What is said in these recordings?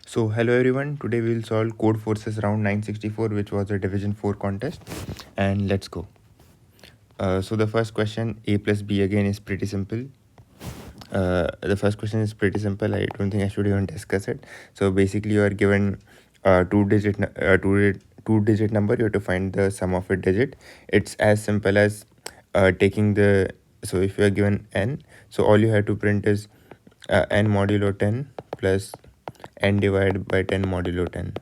So hello everyone, today we will solve Codeforces round 964, which was a Division 4 contest, and let's go. So the first question, A plus B again, is pretty simple. The first question is pretty simple. I don't think I should even discuss it. So basically you are given two digit number. You have to find the sum of a digit. It's as simple as taking the, so if you are given n, so all you have to print is n modulo 10 plus n divided by 10 modulo 10,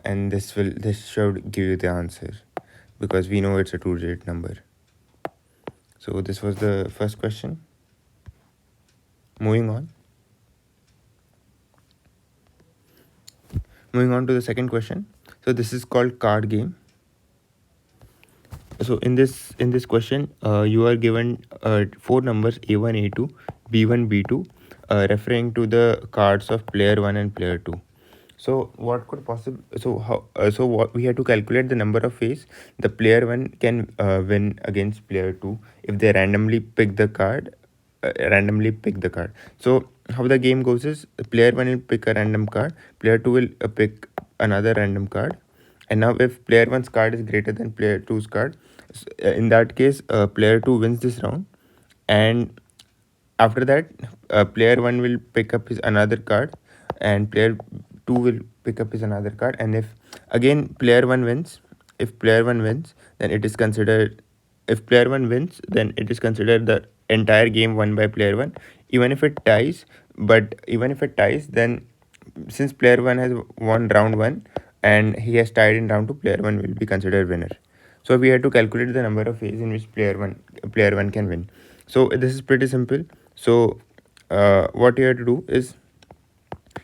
and this should give you the answer because we know it's a two-digit number. So this was the first question. Moving on. Moving on to the second question. So this is called card game. So in this question, you are given four numbers A1, A2, B1, B2, referring to the cards of player 1 and player 2. So what could possible? So how? So what we have to calculate the number of ways the player 1 can win against player 2 if they randomly pick the card. So how the game goes is player 1 will pick a random card, player 2 will pick another random card, and now if player 1's card is greater than player 2's card, in that case player 2 wins this round, and after that player 1 will pick up his another card and player 2 will pick up his another card, and if again player 1 wins, if player 1 wins then it is considered, if player 1 wins then it is considered the entire game won by player 1. Even if it ties, but even if it ties, then since player 1 has won round 1 and he has tied in round 2, player 1 will be considered winner. So we have to calculate the number of ways in which player 1 can win. So this is pretty simple. So what you have to do is,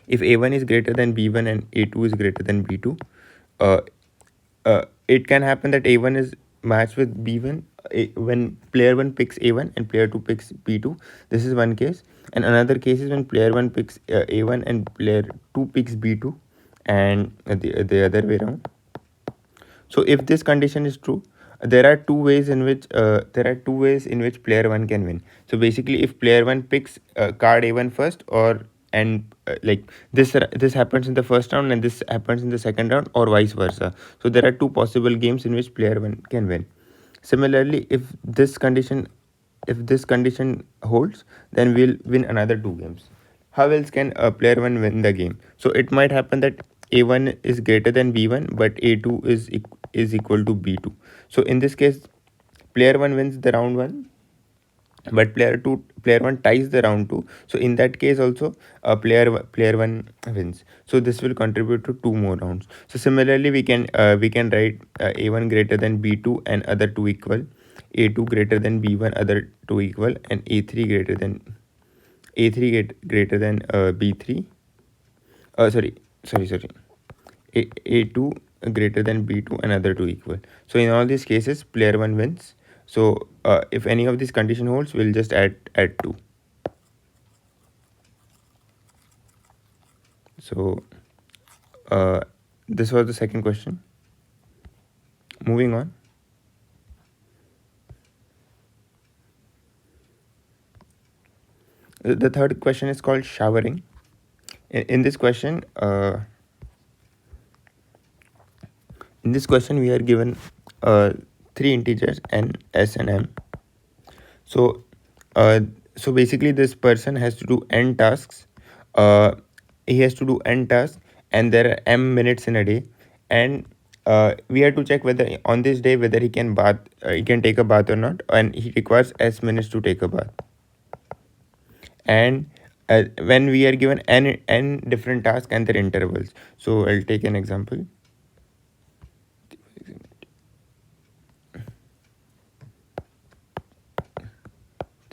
if A1 is greater than B1 and A2 is greater than B2, uh, it can happen that A1 is matched with B1 when player 1 picks A1 and player 2 picks B2. This is one case. And another case is when player 1 picks A1 and player 2 picks B2, and the other way around. So if this condition is true, there are two ways in which player 1 can win. So basically, if player 1 picks card A1 first, or and like this happens in the first round and this happens in the second round, or vice versa. So there are two possible games in which player 1 can win. Similarly, if this condition holds, then we'll win another two games. How else can a player 1 win the game? So it might happen that A1 is greater than B1 but A2 is equal to B2. So in this case, player 1 wins the round 1 but player 1 ties the round 2. So in that case also, player 1 wins. So this will contribute to two more rounds. So similarly, we can write A1 greater than B2 and other two equal, A2 greater than B1 other two equal, and A3 greater than B3. Sorry. A2 greater than B2 and other two equal. So in all these cases, player 1 wins. So if any of these condition holds, we'll just add 2. So this was the second question. Moving on. The third question is called showering. In this question, we are given three integers n, s, and m. So so basically, this person has to do n tasks. He has to do n tasks, and there are m minutes in a day, and we have to check whether on this day whether he can take a bath or not, and he requires s minutes to take a bath. And when we are given n different tasks and their intervals, so I'll take an example.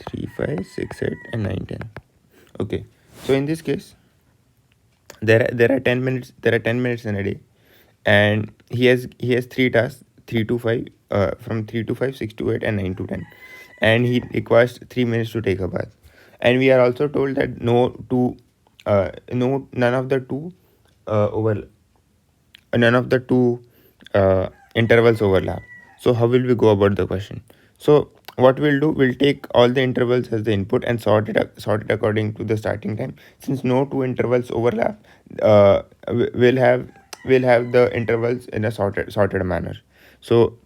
3, 5, 6, 8, and 9, 10. Okay, so in this case, there are 10 minutes. There are 10 minutes in a day, and he has three tasks: 3 to 5, from 3 to 5, 6 to 8, and 9 to 10, and he requires 3 minutes to take a bath. And we are also told that none of the two over none of the two intervals overlap. So how will we go about the question? So what we'll do, we'll take all the intervals as the input and sort it according to the starting time. Since no two intervals overlap, uh, we- we'll have we'll have the intervals in a sorted manner. So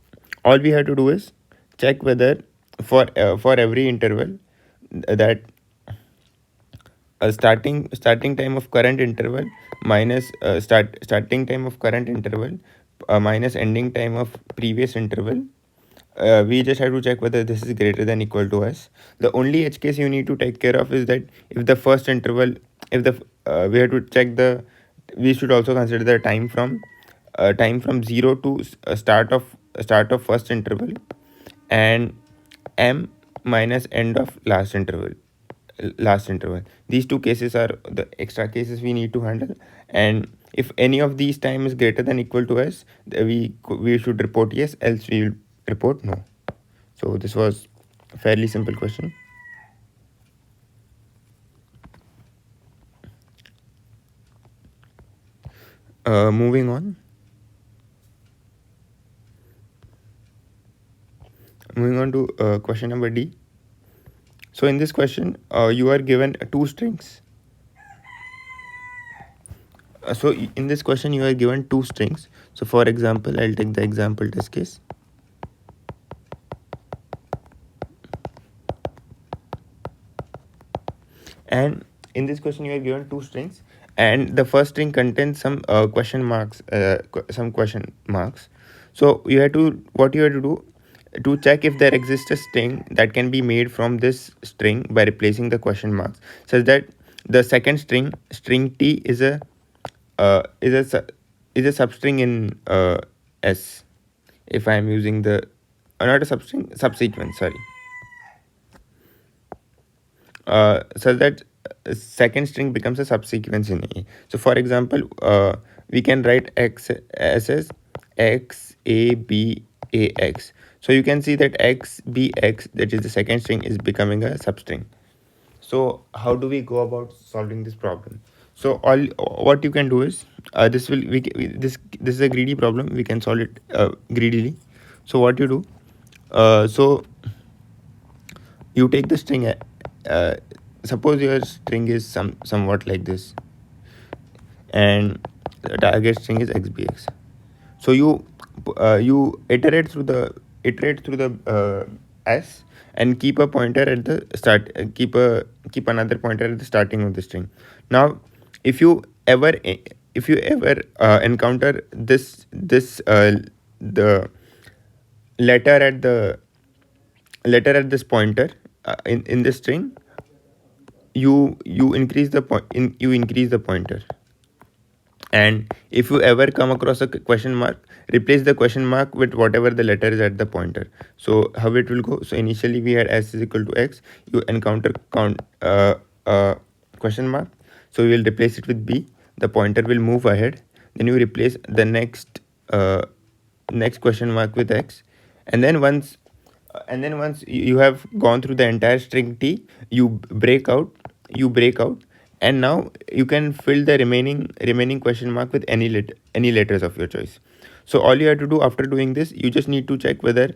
all we have to do is check whether for every interval that starting time of current interval minus starting time of current interval minus ending time of previous interval. We just have to check whether this is greater than equal to s. The only edge case you need to take care of is that if the first interval, if the we have to check the, we should also consider the time from 0 to start of first interval, and m minus end of last interval. These two cases are the extra cases we need to handle, and if any of these time is greater than equal to s, we should report yes, else we will report no. So this was a fairly simple question. Moving on. Moving on to question number D. So in this question, you are given two strings. In this question, you are given two strings. So for example, I'll take the example test case. And in this question, you are given two strings, and the first string contains some question marks, some question marks. So you have to, what you have to do to check if there exists a string that can be made from this string by replacing the question marks, such that the second string t is a uh, is a su- is a substring in S. If I am using the not a substring, subsequence, sorry, so that second string becomes a subsequence in A. So for example, we can write x as x a b a x. So you can see that x b x, that is the second string, is becoming a substring. So how do we go about solving this problem? So all what you can do is, this will this is a greedy problem. We can solve it greedily. So what you do, so you take the string, uh, suppose your string is somewhat like this, and the target string is xbx. So you iterate through the s, and keep a pointer at the start, keep another pointer at the starting of the string. Now if you ever encounter this the letter at the letter at this pointer in the string, you increase the you increase the pointer. And if you ever come across a question mark, replace the question mark with whatever the letter is at the pointer. So how it will go, so initially we had s is equal to x, you encounter question mark, so you will replace it with b, the pointer will move ahead, then you replace the next question mark with x, and then once you have gone through the entire string t, you break out, and now you can fill the remaining question mark with any letters of your choice. So all you have to do after doing this, you just need to check whether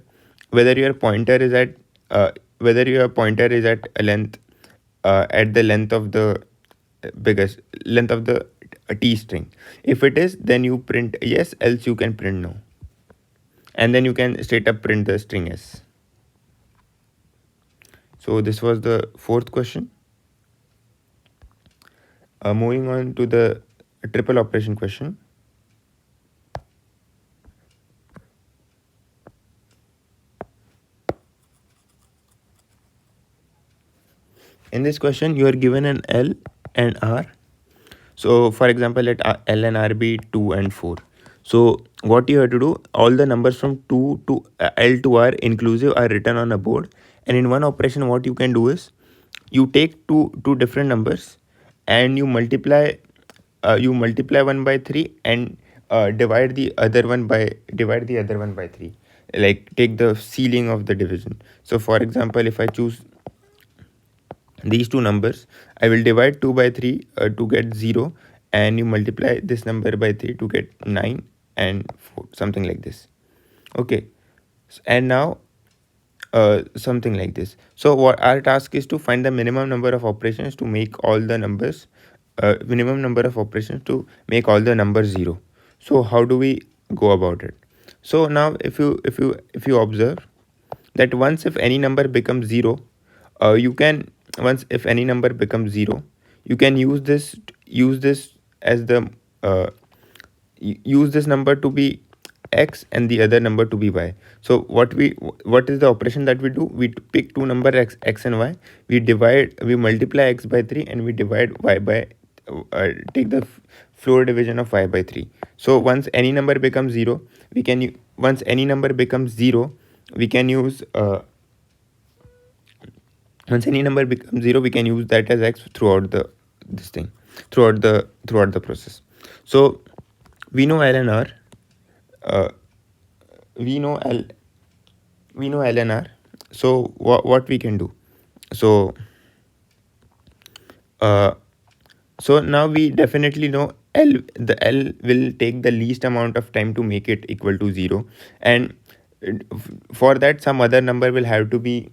your pointer is at whether your pointer is at the length of the biggest length of the t string. If it is, then you print yes, else you can print no, and then you can straight up print the string s. So this was the fourth question. Moving on to the triple operation question. In this question, you are given an L and R. So for example, let L and R be 2 and 4. So what you have to do, all the numbers from 2 to L to R inclusive are written on a board. And in one operation, what you can do is, you take two different numbers, and you multiply one by 3, and divide the other one by 3. Like take the ceiling of the division. So for example, if I choose these two numbers, I will divide 2 by 3 to get 0, and you multiply this number by 3 to get 9 and 4, something like this. Okay. And now something like this. So what our task is to find the minimum number of operations to make all the numbers, minimum number of operations to make all the numbers 0. So how do we go about it? So now if you observe that once if any number becomes 0, you can once if any number becomes 0, you can use this as the uh, use this number to be x and the other number to be y. So what is the operation that we do? We pick two number x and y, we multiply x by 3 and we divide y by take the floor division of y by 3. So once any number becomes 0, once any number becomes 0, we can use once any number becomes 0, we can use that as x throughout the this thing throughout the process. So we know L and R. Uh, we know L we know L and R. So what we can do? So uh, so now we definitely know the L will take the least amount of time to make it equal to 0, and for that some other number will have to be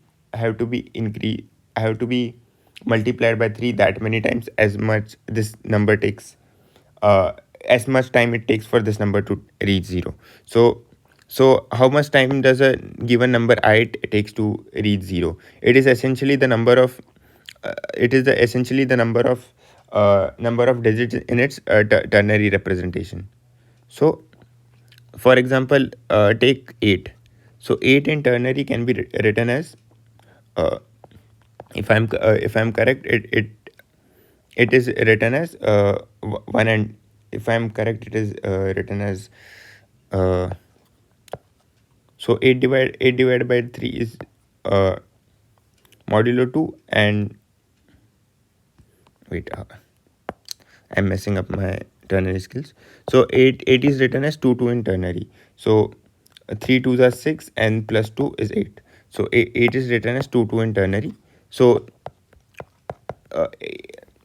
multiplied by 3 that many times as much this number takes, as much time it takes for this number to reach 0. So how much time does a given number I takes to reach 0? It is essentially the number of essentially the number of digits in its ternary representation. So for example, take 8. So 8 in ternary can be written as, uh, if I'm correct, it is written as 1, and if I'm correct, it is written as uh, so 8 divided by 3 is uh, modulo 2, and wait, I'm messing up my ternary skills. So 8 is written as 2 in ternary. So 3 2s are 6 and plus 2 is 8. So 8 is written as 2 in ternary. So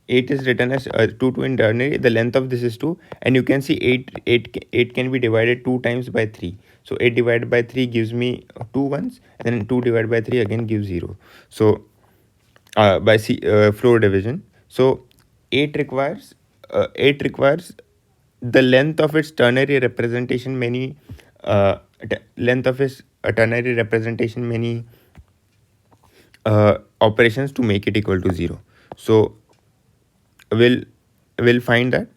8 is written as 2 in ternary. The length of this is 2, and you can see 8 can be divided 2 times by 3. So 8 divided by 3 gives me 2 ones, and then 2 divided by 3 again gives 0. So by floor division. So 8 requires 8 requires the length of its ternary representation many length of its ternary representation many operations to make it equal to 0. So we'll we'll find that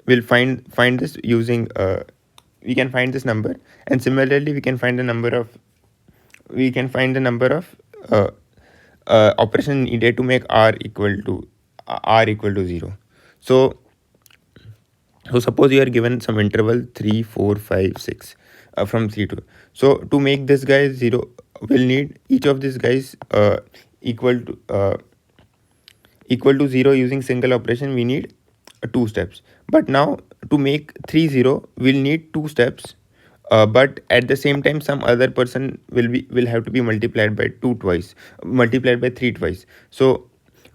we'll find this using we can find this number, and similarly we can find the number of operation needed to make r equal to 0. So suppose you are given some interval 3 4 5 6, from 3 to, so to make this guy 0, we'll need each of these guys equal to uh, equal to 0 using single operation. We need two steps, but now to make 3 0 we'll need two steps, but at the same time some other person will have to be multiplied by 2 twice, multiplied by 3 twice. So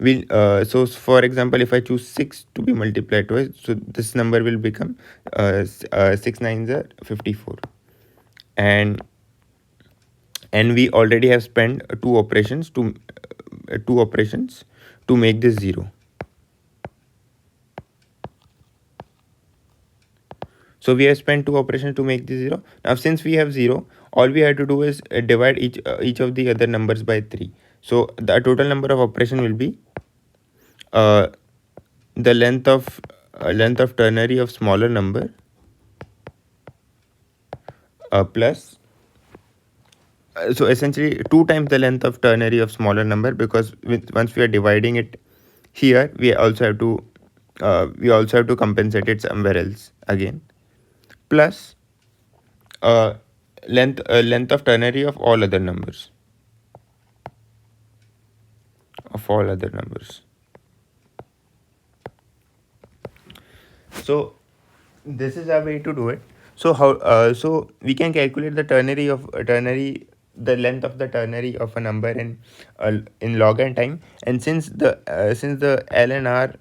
so for example, if I choose 6 to be multiplied twice, so this number will become 6 9s are 54, and we already have spent two operations to make this 0. So we have spent two operations to make this 0. Now since we have 0, all we have to do is divide each of the other numbers by 3. So the total number of operation will be uh, the length of ternary of smaller number plus so essentially 2 times the length of ternary of smaller number, because once we are dividing it here, we also have to compensate it somewhere else again, plus uh, length of ternary of all other numbers, of all other numbers. So this is a way to do it. So so we can calculate the the length of the ternary of a number in log n time, and since the L and R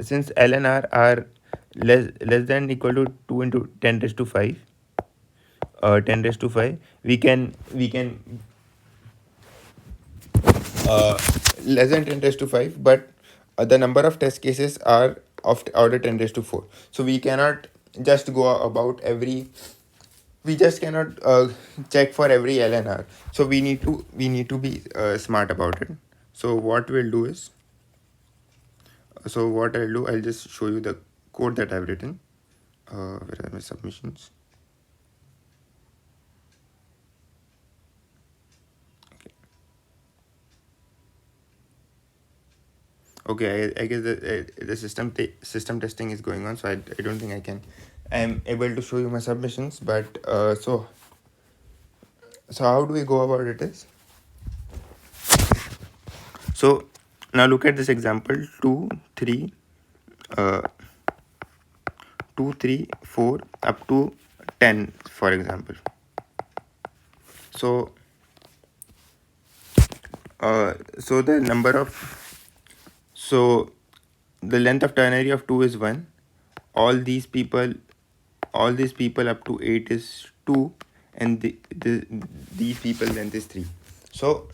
since L and R are less than equal to 2 into 10 raised to 5, 10 raised to 5, we can uh, less than 10 raised to 5, but the number of test cases are of order 10 raised to 4. So we cannot just go about every, we just cannot check for every LNR. So we need to be smart about it. So what we'll do is, so what I'll do, I'll just show you the code that I've written. Where are my submissions? Okay, I guess the system testing is going on, so I don't think I'm able to show you my submissions. But so how do we go about it is, so now look at this example, 2 3 uh 2 3 4 up to 10, for example. So so the number of, so the length of ternary of 2 is 1. all these people all these people up to 8 is 2, and these people length is 3. So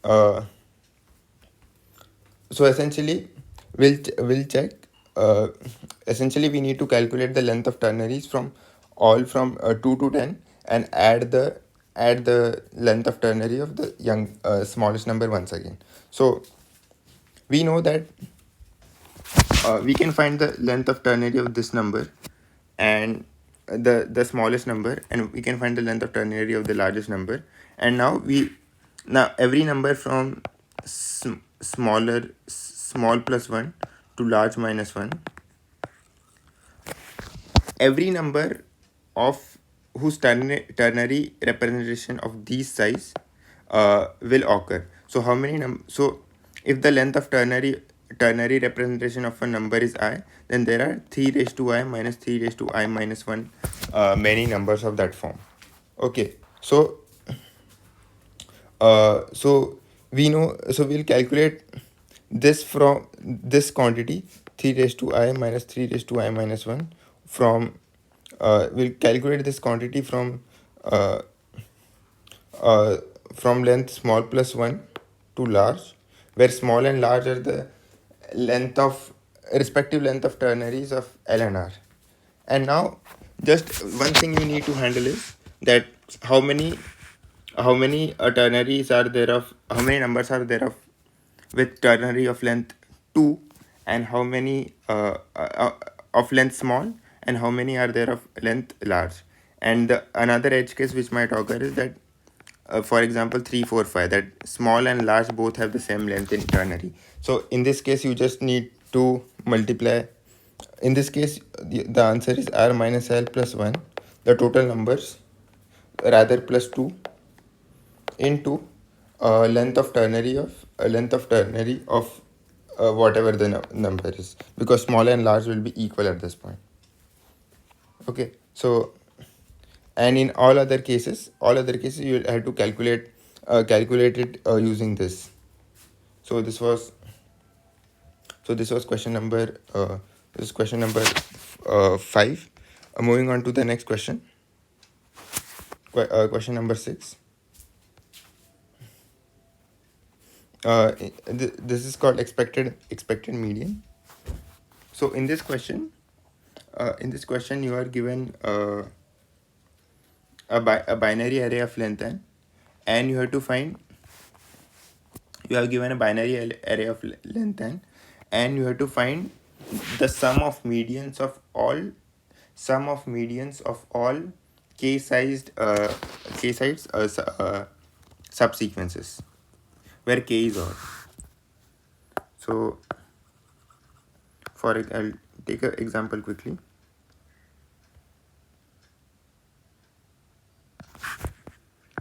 uh so essentially we'll check, uh essentially we need to calculate the length of ternaries from all from 2 to 10, and add the length of ternary of the smallest number once again. So we know that we can find the length of ternary of this number and the smallest number, and we can find the length of ternary of the largest number. And now every number from small plus 1 to large minus 1, every number of whose ternary representation of these size will occur. So how many so if the length of ternary representation of a number is I, then there are 3 raised to I minus 3 raised to I minus 1 many numbers of that form. Okay, so so we know, so we'll calculate this from this quantity 3 raised to I minus 3 raised to I minus 1 from we'll calculate this quantity uh, uh, from length small plus 1 to large, where small and large are the length of respective length of ternaries of L and R. And now just one thing we need to handle is that how many ternaries are there of, how many numbers are there of with ternary of length 2, and how many of length small, and how many are there of length large. And another edge case which might occur is that for example 3 4 5, that small and large both have the same length in ternary. So in this case you just need to multiply. In this case the answer is R minus L plus 1, the total numbers, rather plus 2, into length of ternary of whatever the number is, because small and large will be equal at this point. Okay, so and in all other cases you will have to calculate it using this. So this was question number 5. Moving on to the next question. Question number 6. This is called expected median. So in this question you are given a binary array of length n, and you have to find, you have given a binary array of length n, and you have to find the sum of medians of all k-sized subsequences where k is odd. So I'll take an example quickly.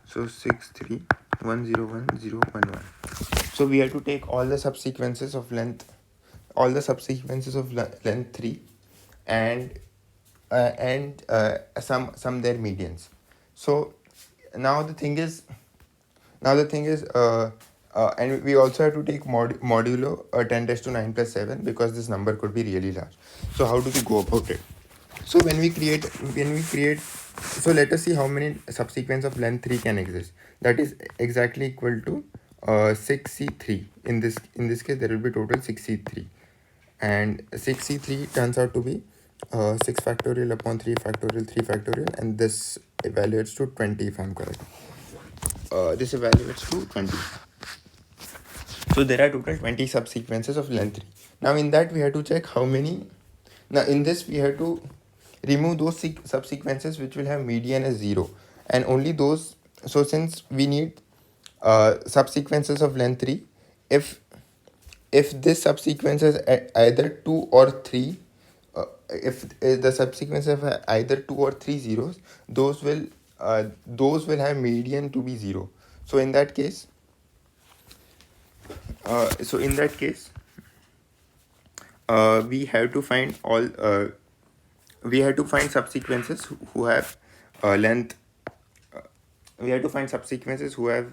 So 6 3 1 0 1 0 1 1. So we have to take all the subsequences of length 3, and sum their medians. So now the thing is and we also have to take modulo 10 raised to 9 plus 7, because this number could be really large. So how do we go about it? So when we create so let us see how many subsequence of length 3 can exist. That is exactly equal to 6c3. In this case there will be total 6c3, and 6c3 turns out to be 6 factorial upon 3 factorial 3 factorial, and this evaluates to 20 if I'm correct. This evaluates to 20. So there are total 20 subsequences of length 3. Now in that we have to check how many. Now in this we have to remove those subsequences which will have median as 0, and only those. So since we need subsequences of length 3, if this subsequence is either 2 or 3, if the subsequence of either 2 or 3 zeros, those will have median to be 0. So in that case, we have to find all we have to find subsequences who have length. We have to find subsequences who have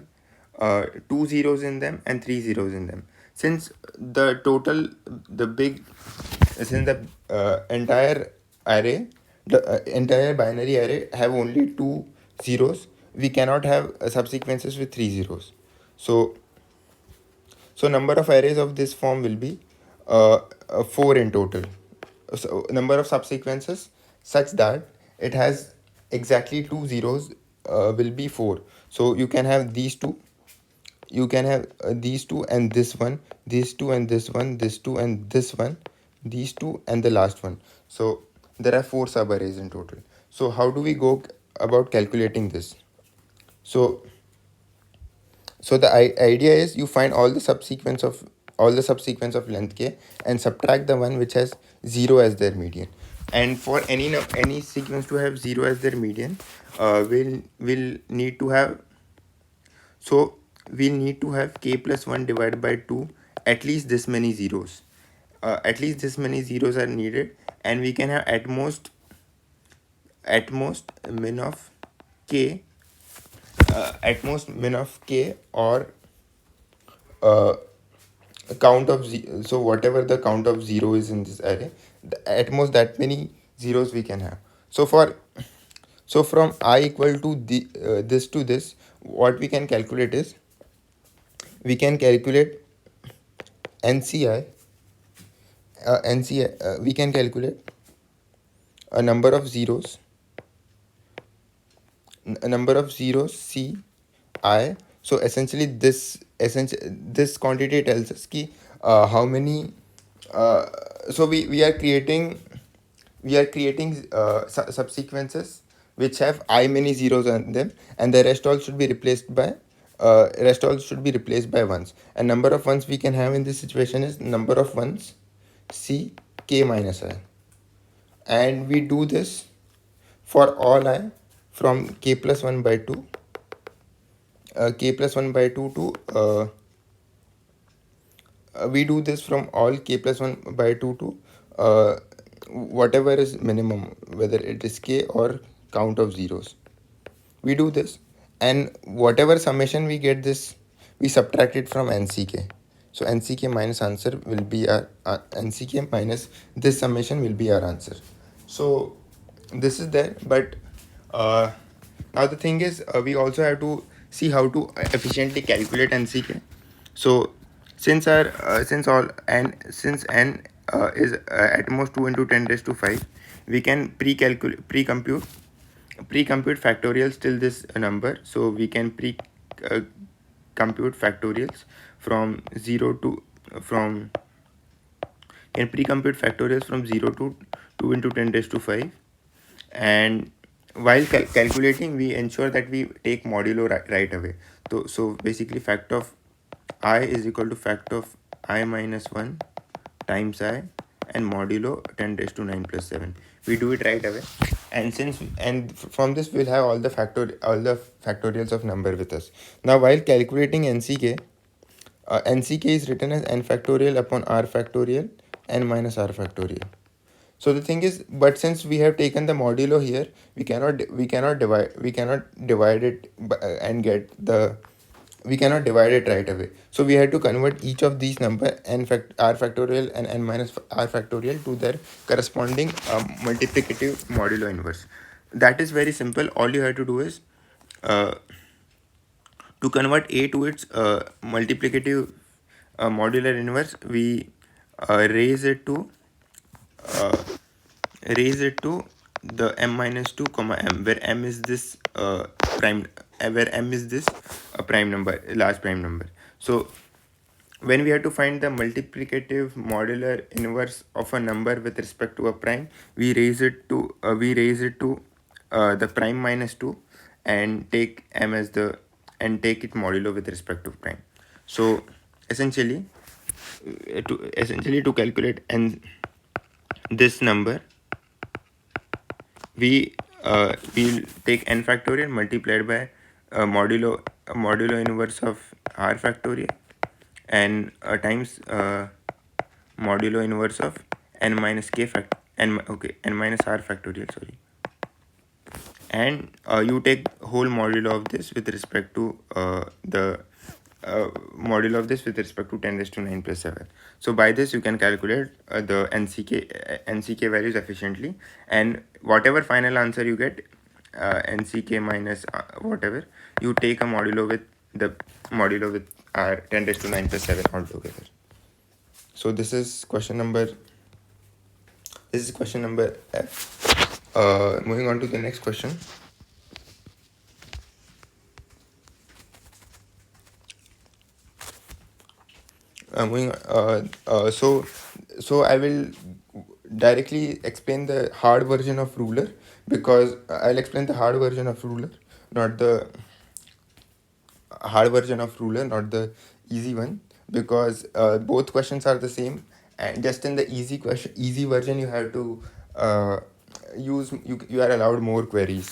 2 zeros in them and 3 zeros in them. Since the total, the big, since the entire array, the entire binary array have only 2 zeros, we cannot have subsequences with 3 zeros. So number of arrays of this form will be 4 in total. So number of subsequences such that it has exactly 2 zeros will be 4. So you can have these two, you can have these two and this one, these two and this one, this two and this one, these two and the last one. So there are 4 subarrays in total. So how do we go about calculating this? So the idea is you find all the subsequence of length k and subtract the one which has 0 as their median. And for any sequence to have 0 as their median, we'll need to have, so we'll need to have k plus 1 divided by 2, at least this many zeros. At least this many zeros are needed, and we can have at most min of k, or count of so whatever the count of 0 is in this array, at most that many zeros we can have. So from I equal to this to this, what we can calculate is, we can calculate NCI. We can calculate a number of zeros C I. So essentially this quantity tells us ki how many, so we are creating subsequences which have I many zeros on them, and the rest all should be replaced by ones. And number of ones we can have in this situation is number of ones C k minus I, and we do this for all I from k plus 1 by 2 to we do this from all k plus 1 by 2 to whatever is minimum, whether it is k or count of zeros. We do this, and whatever summation we get, this we subtract it from NCK. So NCK minus answer will be our NCK minus this summation will be our answer. So this is there, but now the thing is, we also have to see how to efficiently calculate NCK. So since n is at most 2 into 10 raised to 5, we can pre-compute factorials till this number. So we can compute factorials from 0 to pre-compute factorials from 0 to 2 into 10 raised to 5. And while calculating, we ensure that we take modulo right away. So basically fact of I is equal to fact of I minus 1 times I and modulo 10 raised to 9 plus 7. We do it right away, and from this we'll have all the factorials of number with us. Now while calculating NCK, NCK is written as n factorial upon r factorial n minus r factorial. So the thing is, but since we have taken the modulo here, we cannot divide it and get the, we cannot divide it right away. So we have to convert each of these number r factorial and n minus r factorial to their corresponding multiplicative modulo inverse. That is very simple. All you have to do is To convert a to its multiplicative modular inverse, we raise it to the m minus 2 comma m, where m is this prime where m is this prime number, large prime number. So when we have to find the multiplicative modular inverse of a number with respect to a prime, we raise it to the prime minus 2 and take m as the and take it modulo with respect to prime. So essentially to calculate and this number, we'll take n factorial multiplied by modulo inverse of r factorial and times modulo inverse of n minus k fact n minus r factorial, sorry. And you take whole modulo of this with respect to the modulo of this with respect to 10 raised to 9 plus 7. So by this you can calculate the nck values efficiently, and whatever final answer you get, nck minus whatever, you take a modulo with r 10 raised to 9 plus 7 altogether. So this is question number F. Moving on to the next question. So I will directly explain the hard version of ruler, because I'll explain the hard version of ruler, not the easy one, because both questions are the same, and just in the easy version you have to you are allowed more queries.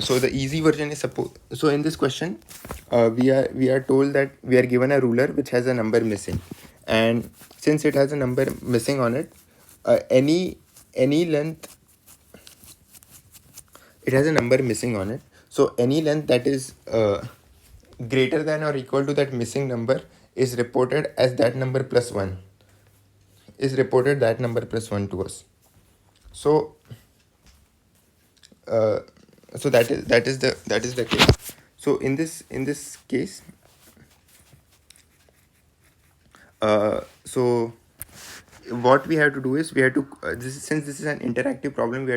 So the easy version is so in this question we are told that we are given a ruler which has a number missing, and since it has a number missing on it, any length, it has a number missing on it, so any length that is greater than or equal to that missing number is reported as that number plus 1 to us. So so that is the case. So in this case, so what we have to do is we have to since this is an interactive problem, we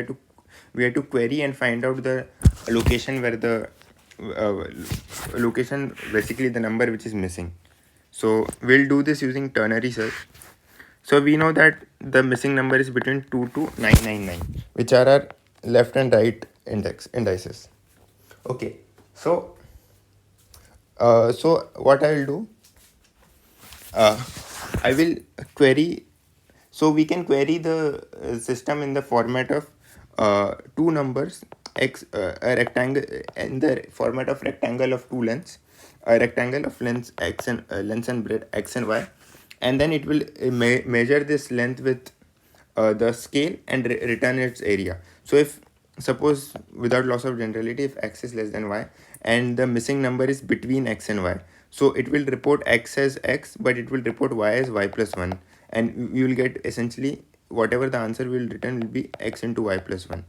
have to query and find out the location where the location, basically the number which is missing. So we'll do this using ternary search. So we know that the missing number is between 2 to 999, which are our left and right indices. Okay, so so what I will do, I will query. So we can query the system in the format of two numbers x, a rectangle in the format of rectangle of two lengths, a rectangle of lengths x and length and breadth x and y, and then it will measure this length with the scale and return its area. So if suppose, without loss of generality, if x is less than y and the missing number is between x and y, so it will report x as x, but it will report y as y plus 1, and we will get essentially whatever the answer will return will be x into y plus 1.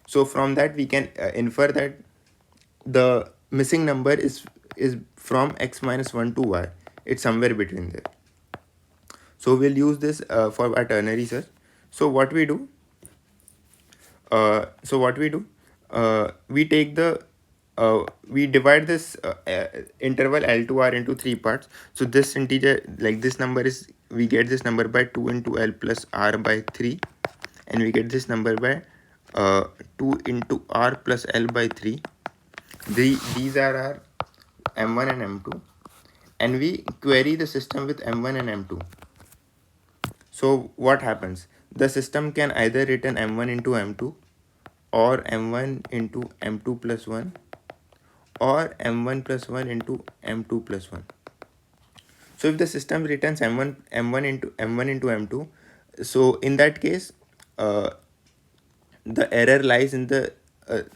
So from that we can infer that the missing number is from x minus 1 to y. It's somewhere between there. So we'll use this for our ternary search. So what we do, we take the we divide this interval L to R into three parts. So this integer, like this number is, we get this number by 2 into L plus R by 3, and we get this number by 2 into R plus L by 3. These are our M1 and M2, and we query the system with M1 and M2. So what happens? The system can either return M1 into M2, or M1 into M2 plus 1, or M1 plus 1 into M2 plus 1. So if the system returns M1 into M2, so in that case, the error lies in the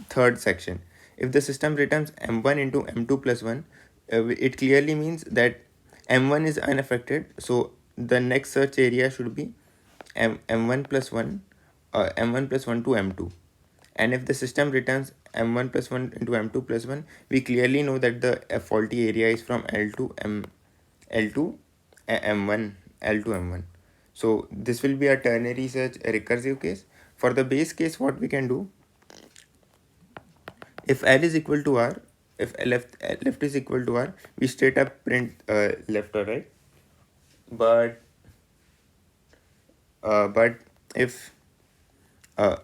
third section. If the system returns M1 into M2 plus 1, it clearly means that M1 is unaffected. So the next search area should be M1 plus 1, M1 plus 1 to M2. And if the system returns m1 plus 1 into m2 plus 1, we clearly know that the faulty area is from L to M1, L to M1. So this will be a ternary search, a recursive case. For the base case, what we can do, if L is equal to R, if left is equal to R, we straight up print left or right. But uh, but if uh,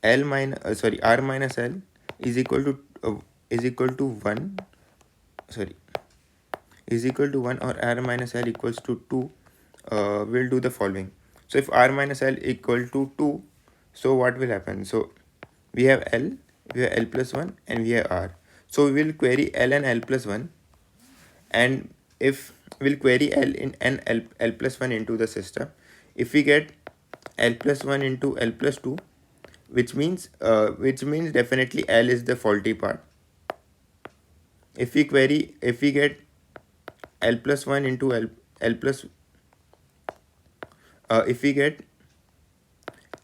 L minus R minus L is equal to is equal to 1, sorry, is equal to 1, or R minus L equals to 2, we'll do the following. So if R minus L equal to 2, so what will happen? So we have L, we have L plus 1, and we have R. So we will query L and L plus 1, and if we'll query L in and L plus 1 into the system, if we get L plus 1 into L plus 2, which means definitely L is the faulty part. If we get L plus 1 into L plus if we get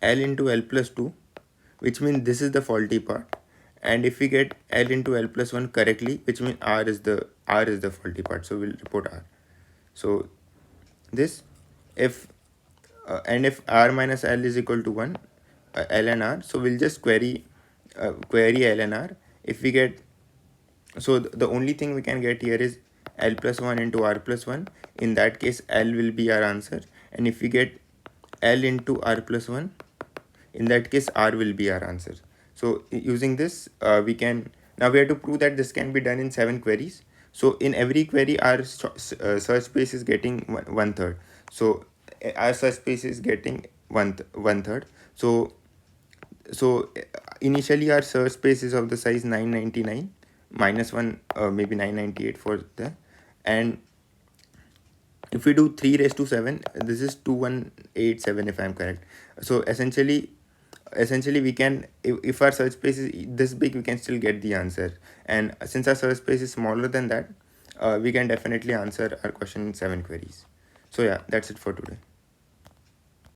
L into L plus 2, which means this is the faulty part, and if we get L into L plus 1 correctly, which means R is the faulty part, so we'll report R. So this, if and if R minus L is equal to 1, L and R, so we'll just query L and R. If we get, so the only thing we can get here is L plus 1 into R plus 1. In that case, L will be our answer, and if we get L into R plus 1, in that case R will be our answer. So using this, we can, now we have to prove that this can be done in 7 queries. So in every query, our search space is getting one third. So our search space is getting one third. So initially our search space is of the size 999 minus 1, maybe 998 for the, and if we do 3 raised to 7, this is 2187 if I'm correct. So essentially we can, if our search space is this big, we can still get the answer, and since our search space is smaller than that, we can definitely answer our question in 7 queries. So yeah, that's it for today.